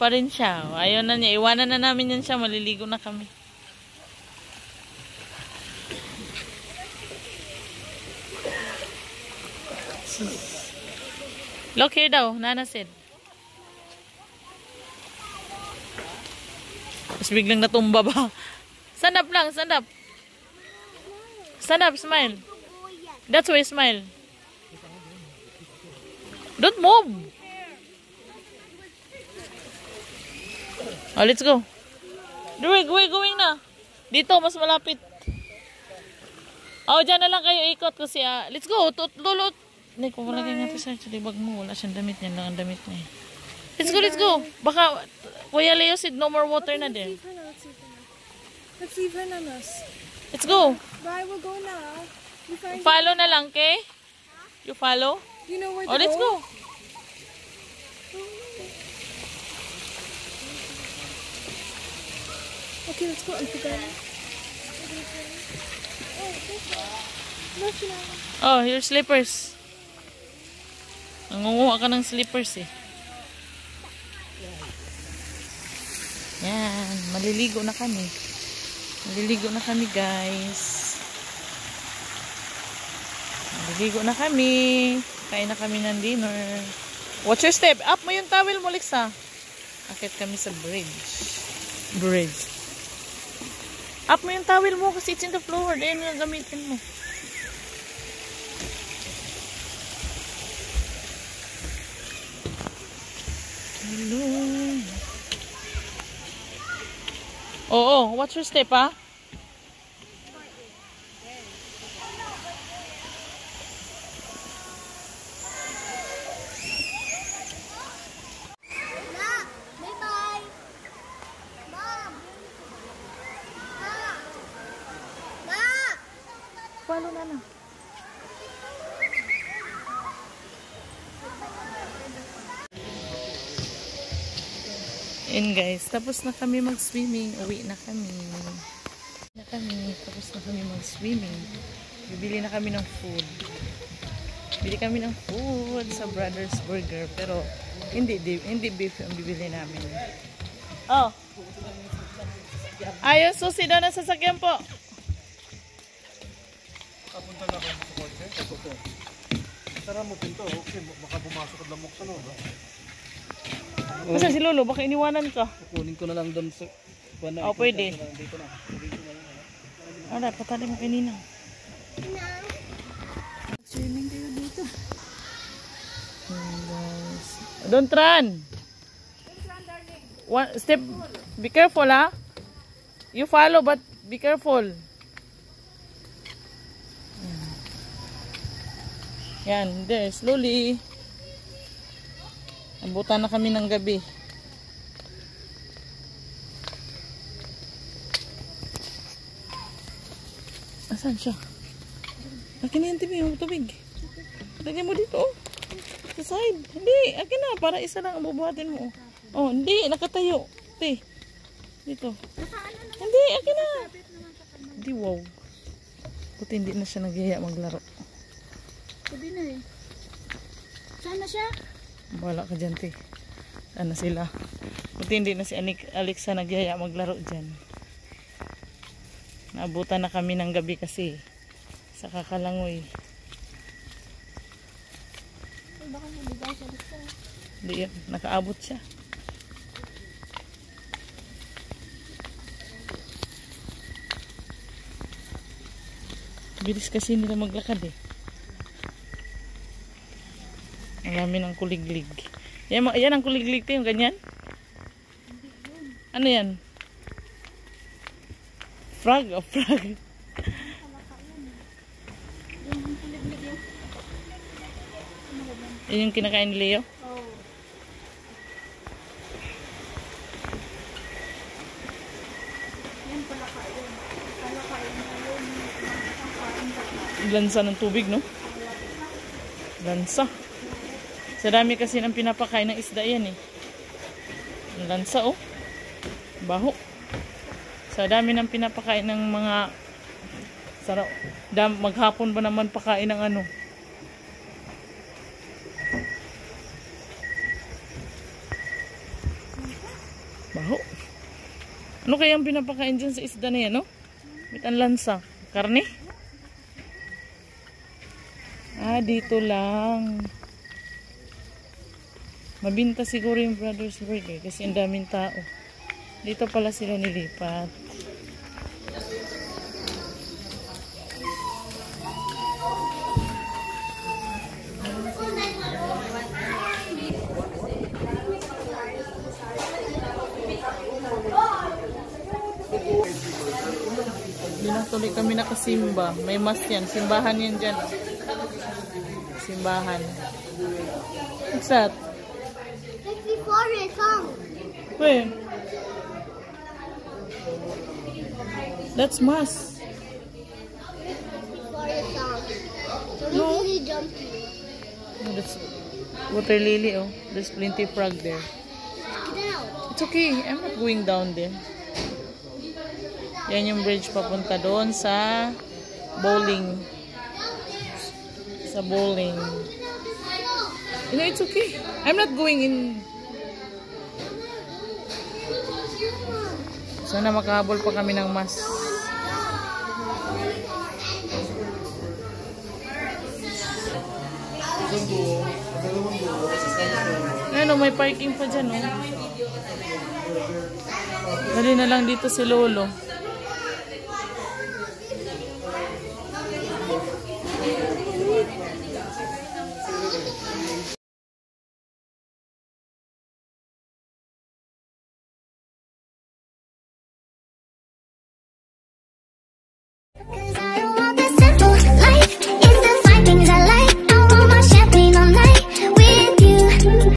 pa rin siya. Ayaw na niya. Iwanan na namin yan siya. Maliligo na kami. Look here daw. Nana said. Tapos biglang natumba ba? Stand up lang. Stand up. Stand up. Smile. That's why smile. Don't move. Oh, let's go. We're going na. Dito, mas malapit. Oh, dyan na lang kayo ikot kasi let's go. Lulot. Hindi ko malagay nga ito sa libag mo. Wala siyang damit niya. Lang ang damit niya. Let's go, let's go. Baka, Kuya Leo said no more water na din. Let's leave her na, Miss. Let's go. Bye, we'll go now. Follow na lang, okay? You follow? You know where to go? Oh, let's go. Okay, let's go. Oh, your slippers. Nangunguha ka ng slippers eh. Yan, maliligo na kami. Maliligo na kami, guys. Maliligo na kami. Kain na kami ng dinner. Watch your step. Up mo yung towel mo, Lexa. Akit kami sa bridge. Up mo yung towel mo kasi it's in the floor. Then gamitin mo. Hello. Oo, watch your step, ha? Follow na na. And guys, tapos na kami mag-swimming. Uwi na kami. Tapos na kami mag-swimming. Bibili na kami ng food. Bili kami ng food sa Brothers Burger. Pero hindi beef ang bibili namin. Oh. Ayun, susi daw na sasakyan po. Papunta na ako sa kotse. Ito. Tara mo pinto. Okay, baka pumasok at lamok sa loob. Kasi si Lolo, baka iniwanan ka. Kukunin ko na lang doon sa... Oh, pwede. Dito na. Alright, patali mo kanina. Swimming kayo dito. Don't run. One step. Be careful, ha? You follow, but be careful. Yan, there, slowly. Abutan na kami ng gabi. Asan siya? Akin na yung tubig. Lagyan mo dito, oh. Sa side. Hindi, akin na. Para isa lang ang bubuhatin mo. Oh, hindi. Nakatayo. Te. Dito. Hindi, akin na. Hindi, wow. Buti hindi na siya nagyaya maglaro. Sabi na eh. Saan na siya? Wala ka dyan, te. Saan na sila? Buti hindi na si Alexa nagyaya maglaro dyan. Naabutan na kami ng gabi kasi sa Kakalangoy. Baka nabigay siya dito. Hindi yan. Nakaabot siya. Bilis kasi nila maglakad eh. Ang dami ng kuliglig. Yan ang kuliglig tayo, yung ganyan. Ano yan? Frog o frog? Yan yung kinakain ni Leo? Lansa ng tubig, no? Lansa. Sa dami kasi ng pinapakain ng isda yan eh. Lansa, oh. Baho. Sa dami ng pinapakain ng mga maghapon ba naman pakain ng ano. Ano kaya ang pinapakain dyan sa isda na yan, no? Wait, ang lansa. Karne? Ah, dito lang. Mabinta siguro yung Brothers Burger kasi ang daming tao. Dito pala sila nilipat. Tuloy kami nakasimba. May mas yan. Simbahan yan dyan. Simbahan. What's that? Like the forest song. Where? That's mas. The forest song. So we No. really jumpy. Oh, that's water lily. Oh, there's plenty of frog there. Get out. It's okay. I'm not going down there. Yan yung bridge papunta doon sa bowling. Sa bowling. You know, it's okay. I'm not going in. Sana makahabol pa kami ng mas. Ano, may parking pa dyan, oh. Dali na lang dito si Lolo.